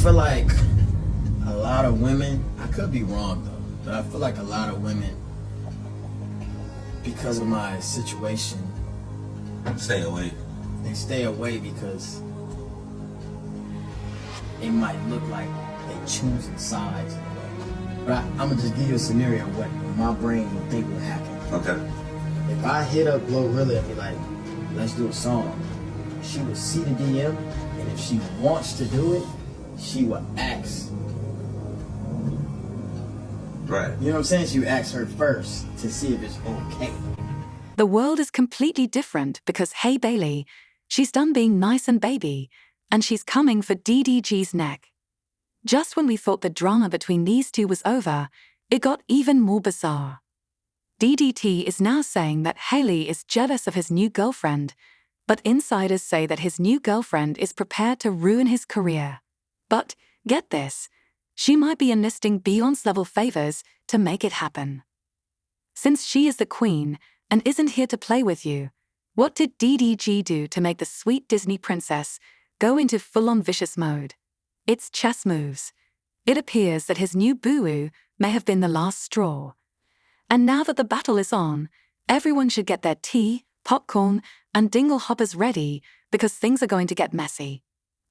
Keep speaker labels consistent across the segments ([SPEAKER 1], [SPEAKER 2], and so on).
[SPEAKER 1] feel like a lot of women, I could be wrong though, but I feel like a lot of women, because of my situation,
[SPEAKER 2] Stay away.
[SPEAKER 1] they stay away because it might look like they choosing sides in a way. But I'm gonna just give you a scenario of what my brain would think would happen.
[SPEAKER 2] Okay.
[SPEAKER 1] If I hit up Glorilla and be like, let's do a song, she would see the DM, and if she wants to do it, she would ask.
[SPEAKER 2] Right.
[SPEAKER 1] You know what I'm saying? She would ask her first to see if it's okay.
[SPEAKER 3] The world is completely different because, hey Bailey, she's done being nice and baby, and she's coming for DDG's neck. Just when we thought the drama between these two was over, it got even more bizarre. DDT is now saying that Halle is jealous of his new girlfriend, but insiders say that his new girlfriend is prepared to ruin his career. But, get this, she might be enlisting Beyonce-level favors to make it happen. Since she is the queen and isn't here to play with you, what did DDG do to make the sweet Disney princess go into full-on vicious mode? It's chess moves. It appears that his new boo-oo may have been the last straw. And now that the battle is on, everyone should get their tea, popcorn, and dingle hoppers ready because things are going to get messy.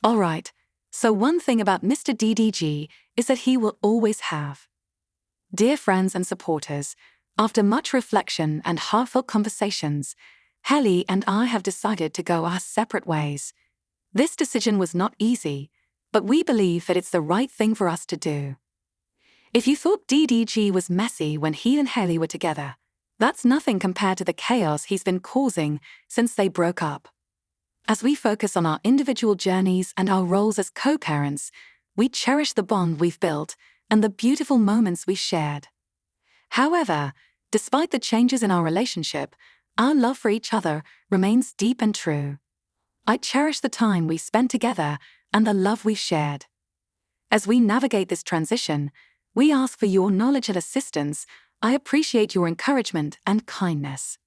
[SPEAKER 3] Alright, so one thing about Mr. DDG is that he will always have. Dear friends and supporters, after much reflection and heartfelt conversations, Halle and I have decided to go our separate ways. This decision was not easy, but we believe that it's the right thing for us to do. If you thought DDG was messy when he and Halle were together, that's nothing compared to the chaos he's been causing since they broke up. As we focus on our individual journeys and our roles as co-parents, we cherish the bond we've built and the beautiful moments we shared. However, despite the changes in our relationship, our love for each other remains deep and true. I cherish the time we spent together and the love we shared. As we navigate this transition, we ask for your knowledge and assistance. I appreciate your encouragement and kindness.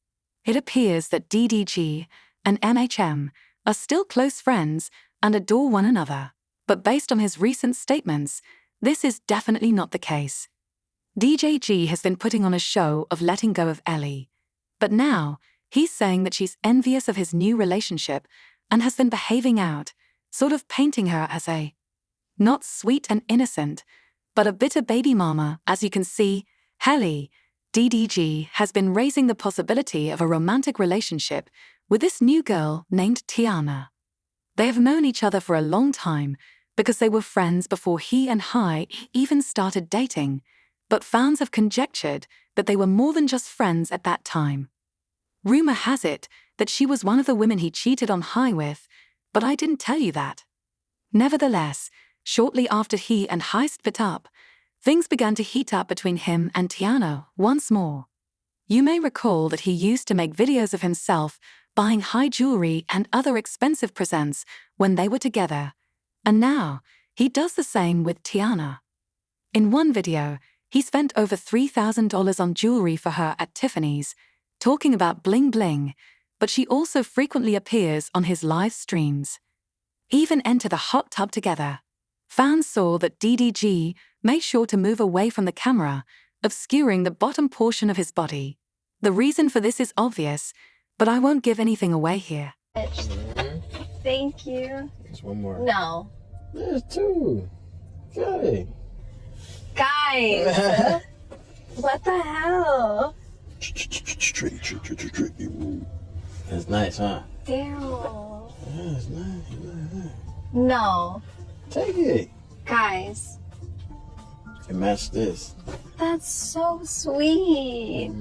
[SPEAKER 3] It appears that DDG and MHM are still close friends and adore one another, but based on his recent statements, this is definitely not the case. DJG has been putting on a show of letting go of Ellie, but now he's saying that she's envious of his new relationship and has been behaving out, sort of painting her as a not sweet and innocent, but a bitter baby mama. As you can see, Halle, DDG has been raising the possibility of a romantic relationship with this new girl named Tiana. They have known each other for a long time because they were friends before he and Hai even started dating, but fans have conjectured that they were more than just friends at that time. Rumor has it that she was one of the women he cheated on Hai with, but I didn't tell you that. Nevertheless, shortly after he and Hai split up, things began to heat up between him and Tiana once more. You may recall that he used to make videos of himself buying high jewelry and other expensive presents when they were together, and now he does the same with Tiana. In one video, he spent over $3,000 on jewelry for her at Tiffany's, talking about bling bling, but she also frequently appears on his live streams. Even enter the hot tub together. Fans saw that DDG made sure to move away from the camera, obscuring the bottom portion of his body. The reason for this is obvious, but I won't give anything away here.
[SPEAKER 4] Thank you.
[SPEAKER 1] There's one more.
[SPEAKER 4] No.
[SPEAKER 1] There's two. Okay.
[SPEAKER 4] Guys! What the hell?
[SPEAKER 1] That's nice, huh?
[SPEAKER 4] Daryl.
[SPEAKER 1] Yeah, it's nice.
[SPEAKER 4] No.
[SPEAKER 1] Take it.
[SPEAKER 4] Guys.
[SPEAKER 1] And match this.
[SPEAKER 4] That's so sweet.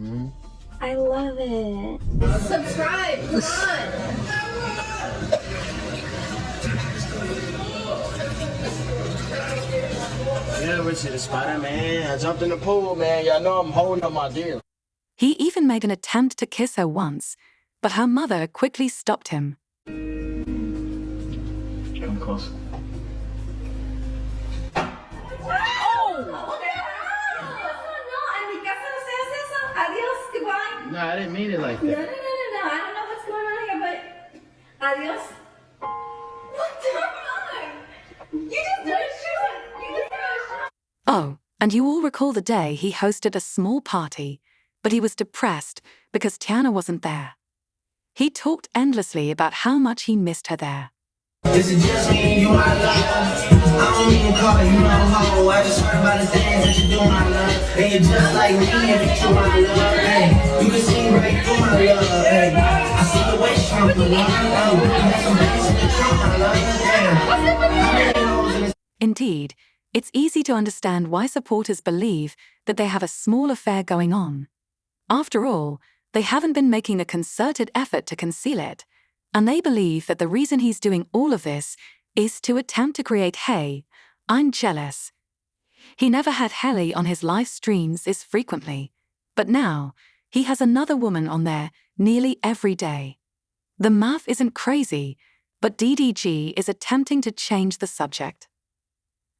[SPEAKER 4] I love it. Subscribe, come on.
[SPEAKER 1] Yeah, Richard, the Spider-Man. I jumped in the pool, man. Y'all know I'm holding up my deal.
[SPEAKER 3] He even made an attempt to kiss her once, but her mother quickly stopped him.
[SPEAKER 1] Come close. No, I didn't mean it like that.
[SPEAKER 4] No. I don't know what's going on here, but adios. What's going on? You just did a shoot
[SPEAKER 3] Oh, and you all recall the day he hosted a small party, but he was depressed because Tiana wasn't there. He talked endlessly about how much he missed her there.
[SPEAKER 5] This is just me and you, my love. I don't even call you no hoe. I just heard about the things that you do, my love. And you're just like me if you my love. Hey, you can see right through my love. Hey, I see the way she from the love. Oh, that's some bass in the trunk, my love. Hey,
[SPEAKER 3] Indeed, it's easy to understand why supporters believe that they have a small affair going on. After all, they haven't been making a concerted effort to conceal it, and they believe that the reason he's doing all of this is to attempt to create "Hey, I'm jealous." He never had Halle on his live streams this frequently, but now he has another woman on there nearly every day. The math isn't crazy, but DDG is attempting to change the subject.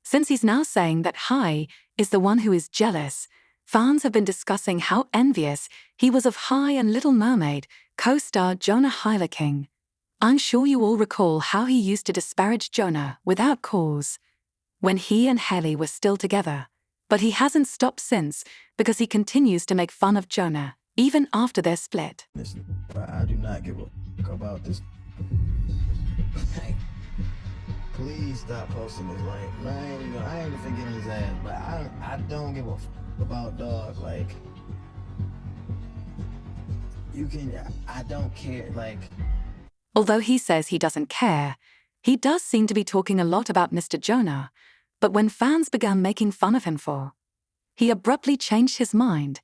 [SPEAKER 3] Since he's now saying that Hai is the one who is jealous, fans have been discussing how envious he was of Hai and Little Mermaid co-star Jonah Hill. I'm sure you all recall how he used to disparage Jonah without cause when he and Halle were still together, but he hasn't stopped since because he continues to make fun of Jonah even after they're split.
[SPEAKER 1] I do not give a fuck about this. Hey, please stop posting this. Like, I ain't even getting his ass, but I don't give a fuck about dog. Like, I don't care. Like,
[SPEAKER 3] although he says he doesn't care, he does seem to be talking a lot about Mr. Jonah, but when fans began making fun of him he abruptly changed his mind,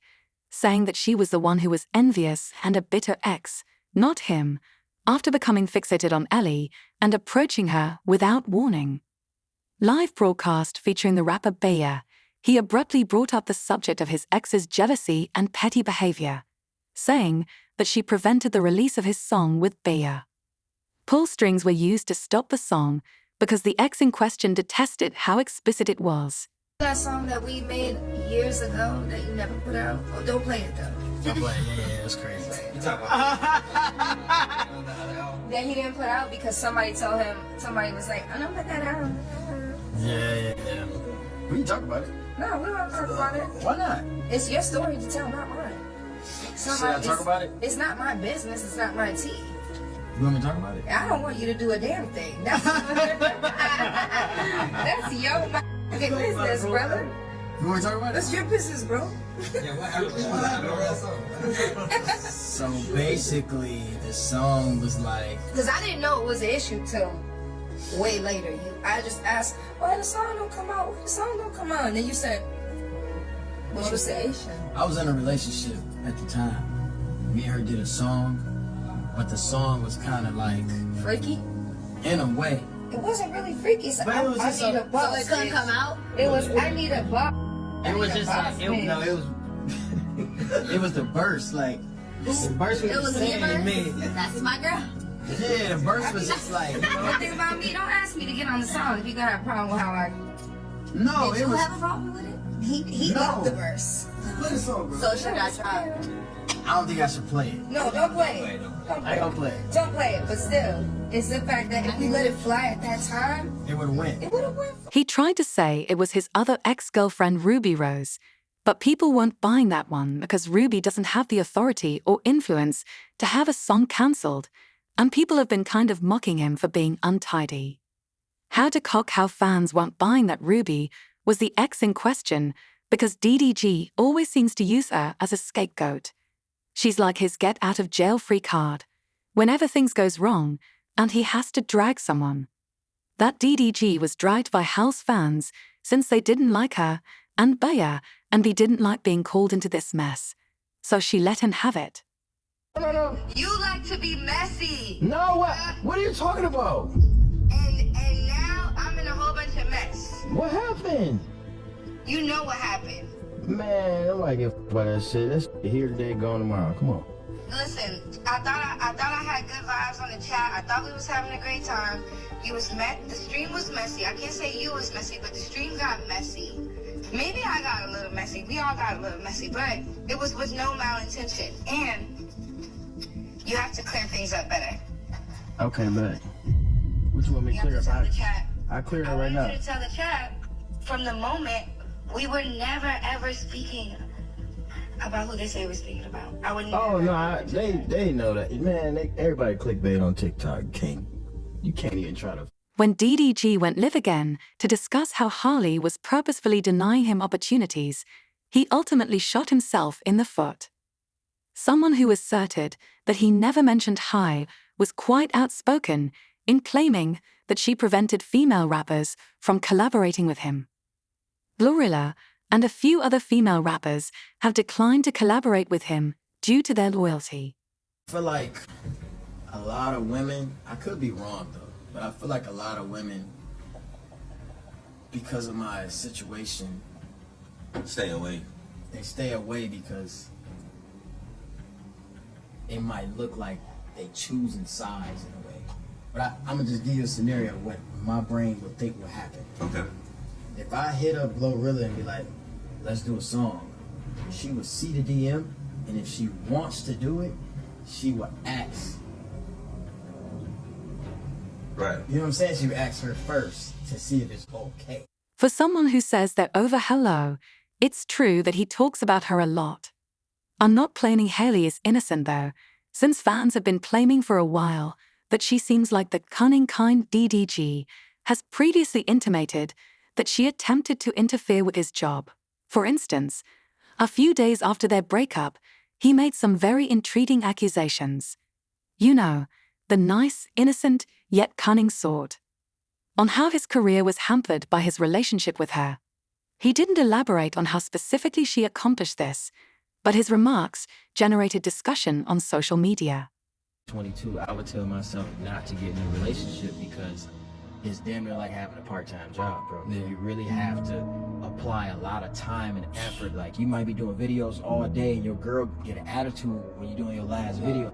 [SPEAKER 3] saying that she was the one who was envious and a bitter ex, not him, after becoming fixated on Ellie and approaching her without warning. Live broadcast featuring the rapper Baya, he abruptly brought up the subject of his ex's jealousy and petty behavior, saying that she prevented the release of his song with Baya. Pull strings were used to stop the song because the ex in question detested how explicit it was.
[SPEAKER 6] That song that we made years ago that you never put out? Oh, don't play it though.
[SPEAKER 1] I'm like, yeah, that's crazy.
[SPEAKER 6] That he didn't put out because somebody told him, somebody was like, I don't put that out.
[SPEAKER 1] Yeah. We can talk about it.
[SPEAKER 6] No, we don't have to talk about it.
[SPEAKER 1] Why not?
[SPEAKER 6] It's your story to tell, not mine.
[SPEAKER 1] Should I talk about it?
[SPEAKER 6] It's not my business, it's not my tea.
[SPEAKER 1] You want me to talk about it?
[SPEAKER 6] I don't want you to do a damn thing. That's your business, brother.
[SPEAKER 1] You want to talk about it?
[SPEAKER 6] That's your business, bro.
[SPEAKER 1] So basically, the song was like...
[SPEAKER 6] Because I didn't know it was an issue till way later. I just asked, why the song don't come out? Why the song don't come out? And then you said, what you say?
[SPEAKER 1] I was in a relationship at the time. Me and her did a song, but the song was kind of like...
[SPEAKER 6] freaky?
[SPEAKER 1] In a way.
[SPEAKER 6] It wasn't really freaky. So
[SPEAKER 1] But
[SPEAKER 6] I
[SPEAKER 1] it was just
[SPEAKER 6] need
[SPEAKER 1] a-
[SPEAKER 6] a boss.
[SPEAKER 4] So it couldn't come out?
[SPEAKER 6] It was, I need a boss.
[SPEAKER 1] It was just like... It was... it was the verse, like... The verse was
[SPEAKER 4] It was
[SPEAKER 1] the same to me.
[SPEAKER 4] That's my girl.
[SPEAKER 1] Yeah, the verse was just like...
[SPEAKER 6] One thing about me, don't ask me to get on the song if you got a problem with how I...
[SPEAKER 1] No,
[SPEAKER 4] Did
[SPEAKER 1] it
[SPEAKER 4] you
[SPEAKER 1] was...
[SPEAKER 4] have a problem with it?
[SPEAKER 6] He
[SPEAKER 1] No.
[SPEAKER 6] loved the verse.
[SPEAKER 1] Play the song, bro.
[SPEAKER 4] So should I try?
[SPEAKER 1] I don't think I should play it.
[SPEAKER 6] No, don't play it. Don't
[SPEAKER 1] I ain't
[SPEAKER 6] play
[SPEAKER 1] gonna
[SPEAKER 6] it.
[SPEAKER 1] play it.
[SPEAKER 6] Don't play it, but still, it's the fact that if we let it fly at that time,
[SPEAKER 1] It would've went.
[SPEAKER 6] it would have went.
[SPEAKER 3] He tried to say it was his other ex-girlfriend Ruby Rose, but people weren't buying that one because Ruby doesn't have the authority or influence to have a song cancelled, and people have been kind of mocking him for being untidy. How to cock how fans weren't buying that Ruby was the ex in question because DDG always seems to use her as a scapegoat. She's like his get-out-of-jail-free card whenever things goes wrong and he has to drag someone. That DDG was dragged by Hal's fans since they didn't like her and Baya, and they didn't like being called into this mess. So she let him have it.
[SPEAKER 1] No.
[SPEAKER 6] You like to be messy.
[SPEAKER 1] No, what are you talking about?
[SPEAKER 6] And now I'm in a whole bunch of mess.
[SPEAKER 1] What happened?
[SPEAKER 6] You know what happened.
[SPEAKER 1] Man, nobody give a fuck about that shit. That's here today, gone tomorrow. Come on.
[SPEAKER 6] Listen, I thought I had good vibes on the chat. I thought we was having a great time. The stream was messy. I can't say you was messy, but the stream got messy. Maybe I got a little messy. We all got a little messy, but it was with no malintention. And you have to clear things up better.
[SPEAKER 1] Okay, but what you want me
[SPEAKER 6] You
[SPEAKER 1] to
[SPEAKER 6] have
[SPEAKER 1] clear
[SPEAKER 6] to tell
[SPEAKER 1] up?
[SPEAKER 6] the chat.
[SPEAKER 1] I clear it
[SPEAKER 6] I
[SPEAKER 1] right
[SPEAKER 6] want
[SPEAKER 1] now.
[SPEAKER 6] you to tell the chat from the moment We were never ever speaking about who they say we're speaking about. I would never.
[SPEAKER 1] Oh no, they know that, man. Everybody clickbait on TikTok. You can't even try to.
[SPEAKER 3] When DDG went live again to discuss how Halle was purposefully denying him opportunities, he ultimately shot himself in the foot. Someone who asserted that he never mentioned Halle was quite outspoken in claiming that she prevented female rappers from collaborating with him. Glorilla and a few other female rappers have declined to collaborate with him due to their loyalty.
[SPEAKER 1] I feel like a lot of women, I could be wrong though, but I feel like a lot of women, because of my situation,
[SPEAKER 2] Stay away.
[SPEAKER 1] they stay away because it might look like they choosing sides in a way. But I'm gonna just give you a scenario of what my brain would think would happen.
[SPEAKER 2] Okay.
[SPEAKER 1] If I hit up Glorilla and be like, let's do a song, she would see the DM, and if she wants to do it, she would ask.
[SPEAKER 2] Right.
[SPEAKER 1] You know what I'm saying? She would ask her first to see if it's okay.
[SPEAKER 3] For someone who says they're over Hello, it's true that he talks about her a lot. I'm not claiming Halle is innocent though, since fans have been claiming for a while that she seems like the cunning kind DDG has previously intimated that she attempted to interfere with his job. For instance, a few days after their breakup, he made some very intriguing accusations. You know, the nice, innocent, yet cunning sort. On how his career was hampered by his relationship with her. He didn't elaborate on how specifically she accomplished this, but his remarks generated discussion on social media.
[SPEAKER 1] 22, I would tell myself not to get in a relationship because it's damn near like having a part-time job, bro.
[SPEAKER 7] Yeah.
[SPEAKER 1] You really have to apply a lot of time and effort. Like, you might be doing videos all day and your girl get an attitude when you're doing your last video.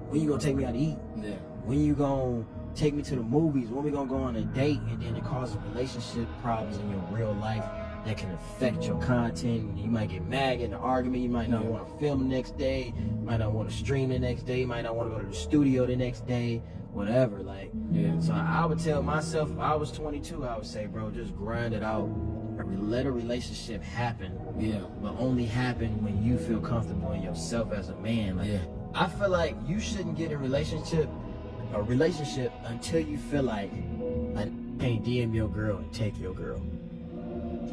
[SPEAKER 1] When you gonna take me out to eat?
[SPEAKER 7] Yeah.
[SPEAKER 1] When you gonna take me to the movies? When we gonna go on a date? And then it causes relationship problems in your real life that can affect your content. You might get mad, get in an argument. You might not want to film the next day. You might not want to stream the next day. You might not want to go to the studio the next day. Whatever, like.
[SPEAKER 7] Yeah.
[SPEAKER 1] So I would tell myself, if I was 22, I would say, bro, just grind it out. Let a relationship happen.
[SPEAKER 7] Yeah.
[SPEAKER 1] But only happen when you feel comfortable in yourself as a man. Like,
[SPEAKER 7] Yeah.
[SPEAKER 1] I feel like you shouldn't get in a relationship until you feel like I can't DM your girl and take your girl.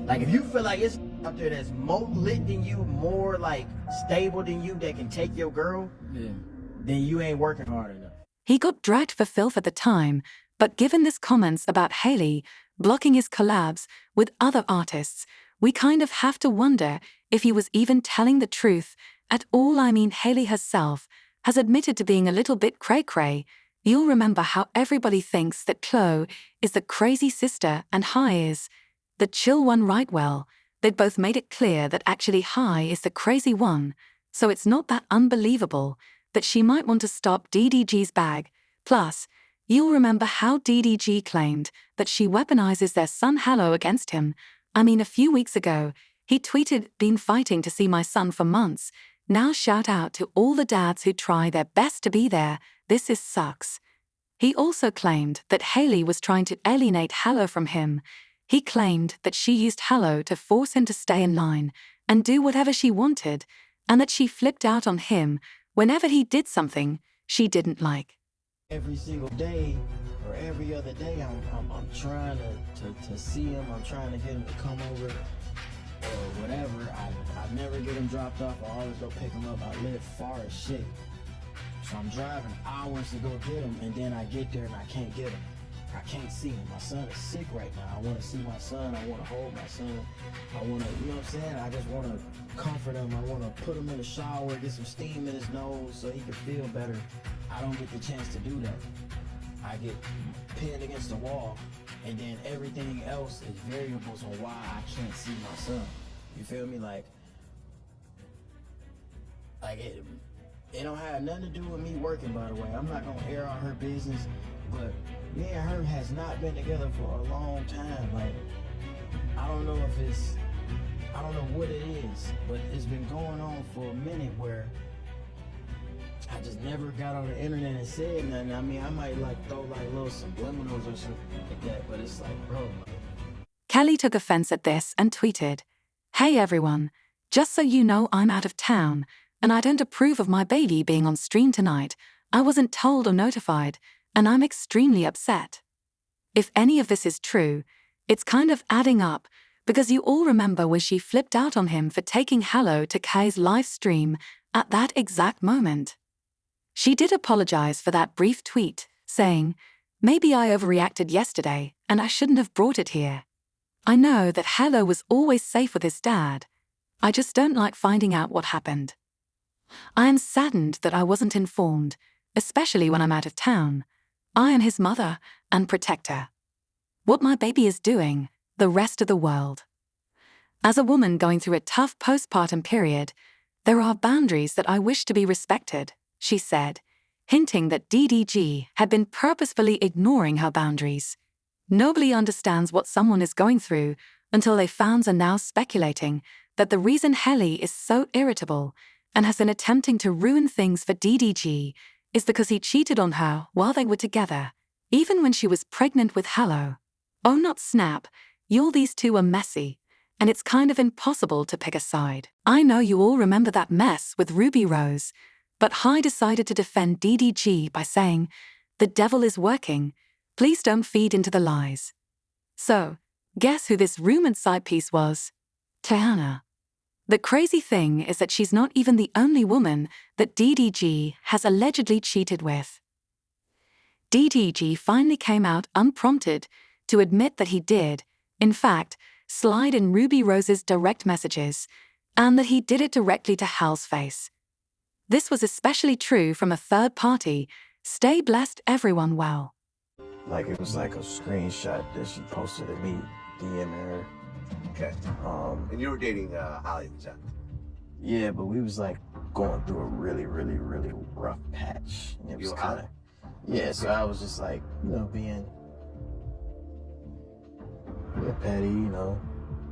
[SPEAKER 1] Like, if you feel like it's out there that's more lit than you, more like stable than you, that can take your girl,
[SPEAKER 7] Yeah.
[SPEAKER 1] then you ain't working hard enough.
[SPEAKER 3] He got dragged for filth at the time, but given this comments about Halle blocking his collabs with other artists, we kind of have to wonder if he was even telling the truth at all. I mean, Halle herself has admitted to being a little bit cray-cray. You'll remember how everybody thinks that Chloe is the crazy sister and Hai is the chill one, right? Well, they'd both made it clear that actually Hai is the crazy one, so it's not that unbelievable that she might want to stop DDG's bag. Plus, you'll remember how DDG claimed that she weaponizes their son Halle against him. I mean, a few weeks ago, he tweeted, "Been fighting to see my son for months. Now shout out to all the dads who try their best to be there. This is sucks." He also claimed that Halle was trying to alienate Halle from him. He claimed that she used Halle to force him to stay in line and do whatever she wanted, and that she flipped out on him whenever he did something she didn't like.
[SPEAKER 1] Every single day or every other day, I'm trying to see him. I'm trying to get him to come over or whatever. I never get him dropped off. I always go pick him up. I live far as shit. So I'm driving hours to go get him, and then I get there and I can't get him. I can't see him. My son is sick right now. I want to see my son. I want to hold my son. I want to, you know what I'm saying? I just want to comfort him. I want to put him in the shower, get some steam in his nose so he can feel better. I don't get the chance to do that. I get pinned against the wall, and then everything else is variables on why I can't see my son. You feel me? Like it don't have nothing to do with me working, by the way. I'm not gonna air out her business, but me and her has not been together for a long time. Like, I don't know what it is, but it's been going on for a minute where I just never got on the internet and said nothing. I mean, I might like throw like little subliminals or something like that, but it's like, bro.
[SPEAKER 3] Kelly took offense at this and tweeted, "Hey everyone, just so you know I'm out of town, and I don't approve of my baby being on stream tonight. I wasn't told or notified, and I'm extremely upset." If any of this is true, it's kind of adding up, because you all remember when she flipped out on him for taking Halle to Kay's live stream at that exact moment. She did apologize for that brief tweet, saying, "Maybe I overreacted yesterday and I shouldn't have brought it here. I know that Halle was always safe with his dad. I just don't like finding out what happened. I am saddened that I wasn't informed, especially when I'm out of town. I am his mother and protector. What my baby is doing, the rest of the world. As a woman going through a tough postpartum period, there are boundaries that I wish to be respected," she said, hinting that DDG had been purposefully ignoring her boundaries. Nobody understands what someone is going through until their fans are now speculating that the reason Halle is so irritable and has been attempting to ruin things for DDG is because he cheated on her while they were together, even when she was pregnant with Halle. Oh, not snap, y'all, these two are messy, and it's kind of impossible to pick a side. I know you all remember that mess with Ruby Rose, but Halle decided to defend DDG by saying, "The devil is working. Please don't feed into the lies." So, guess who this rumored side piece was? Tiana. The crazy thing is that she's not even the only woman that DDG has allegedly cheated with. DDG finally came out unprompted to admit that he did, in fact, slide in Ruby Rose's direct messages, and that he did it directly to Hal's face. This was especially true from a third party. Stay blessed, everyone. Well.
[SPEAKER 1] Like, it was like a screenshot that she posted of me DMing her.
[SPEAKER 7] Okay. And you were dating Halle at the time?
[SPEAKER 1] Yeah, but we was like going through a really, really, really rough patch. And it was kind of, yeah, so I was just like, being petty,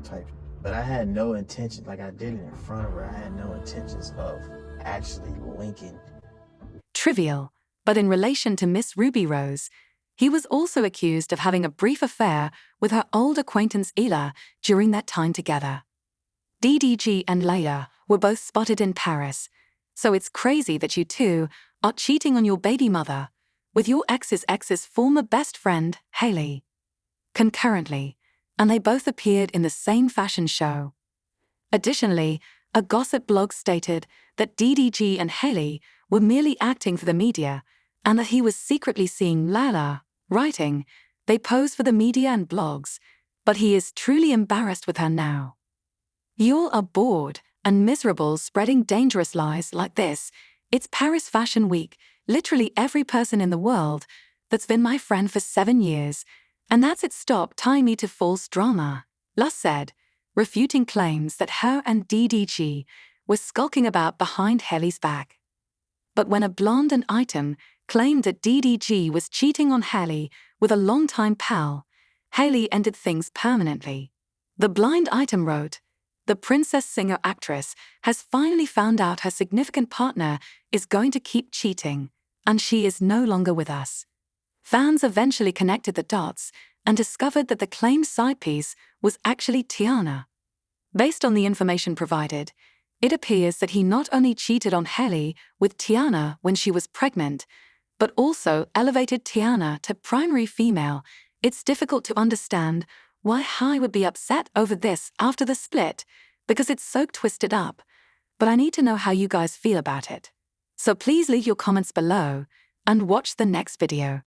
[SPEAKER 1] type. But I had no intention, like I did it in front of her, I had no intentions of actually linking.
[SPEAKER 3] Trivial, but in relation to Miss Ruby Rose, he was also accused of having a brief affair with her old acquaintance Ila during that time together. DDG and Leia were both spotted in Paris, so it's crazy that you two are cheating on your baby mother with your ex's former best friend, Halle, concurrently, and they both appeared in the same fashion show. Additionally, a gossip blog stated that DDG and Halle were merely acting for the media and that he was secretly seeing Lala, writing, "They pose for the media and blogs, but he is truly embarrassed with her now." You are bored and miserable spreading dangerous lies like this. It's Paris Fashion Week. Literally every person in the world that's been my friend for 7 years, and that's it. Stop tying me to false drama, Luss said, refuting claims that her and DDG were skulking about behind Halle's back. But when a blonde and item claimed that DDG was cheating on Halle with a longtime pal, Halle ended things permanently. The blind item wrote, "The princess singer-actress has finally found out her significant partner is going to keep cheating, and she is no longer with us." Fans eventually connected the dots and discovered that the claimed side piece was actually Tiana. Based on the information provided, it appears that he not only cheated on Halle with Tiana when she was pregnant, but also elevated Tiana to primary female. It's difficult to understand why Halle would be upset over this after the split, because it's so twisted up, but I need to know how you guys feel about it. So please leave your comments below and watch the next video.